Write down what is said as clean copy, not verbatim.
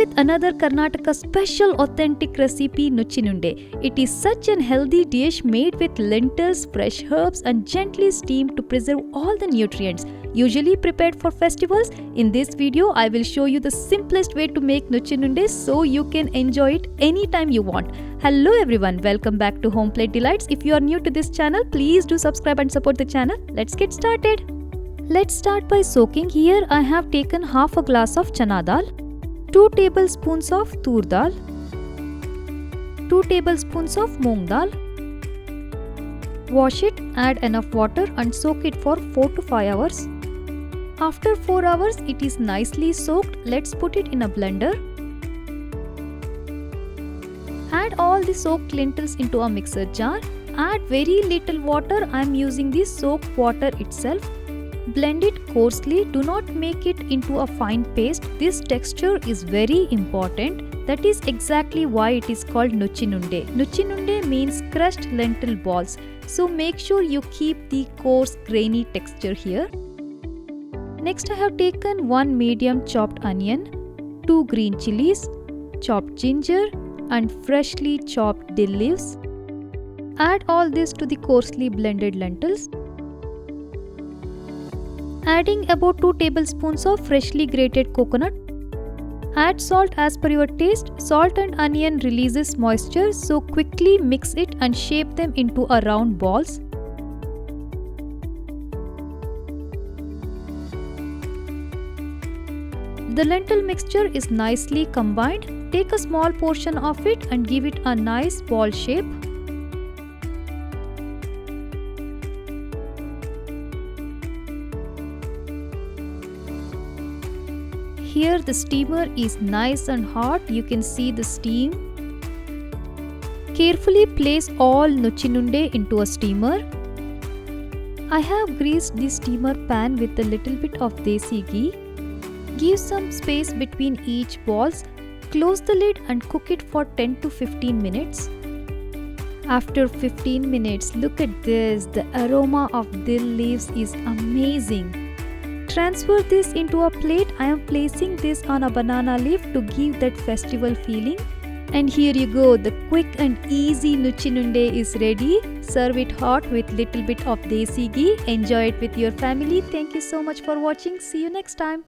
with another Karnataka special authentic recipe Nuchinunde. It is such an healthy dish made with lentils, fresh herbs and gently steamed to preserve all the nutrients. Usually prepared for festivals, in this video I will show you the simplest way to make Nuchinunde so you can enjoy it anytime you want. Hello everyone, welcome back to HomePlateDelights. If you are new to this channel, please do subscribe and support the channel. Let's get started. Let's start by soaking. Here I have taken half a glass of chana dal, 2 tablespoons of tur dal, 2 tablespoons of moong dal. Wash it, add enough water and soak it for 4 to 5 hours. After 4 hours, it is nicely soaked. Let's put it in a blender. Add all the soaked lentils into a mixer jar. Add very little water. I am using the soaked water itself. Blend it coarsely. Do not make it into a fine paste. This texture is very important. That is exactly why it is called Nuchinunde. Nuchinunde means crushed lentil balls. So make sure you keep the coarse grainy texture here. Next I have taken 1 medium chopped onion, 2 green chilies, chopped ginger and freshly chopped dill leaves. Add all this to the coarsely blended lentils. Adding about 2 tablespoons of freshly grated coconut. Add salt as per your taste. Salt and onion releases moisture, so quickly mix it and shape them into a round balls. The lentil mixture is nicely combined. Take a small portion of it and give it a nice ball shape. Here the steamer is nice and hot. You can see the steam. Carefully place all Nuchinunde into a steamer. I have greased the steamer pan with a little bit of desi ghee. Give some space between each balls. Close the lid and cook it for 10 to 15 minutes. After 15 minutes, look at this. The aroma of dill leaves is amazing. Transfer this into a plate. I am placing this on a banana leaf to give that festival feeling. And here you go, the quick and easy Nuchinunde is ready. Serve it hot with little bit of desi ghee. Enjoy it with your family. Thank you so much for watching. See you next time.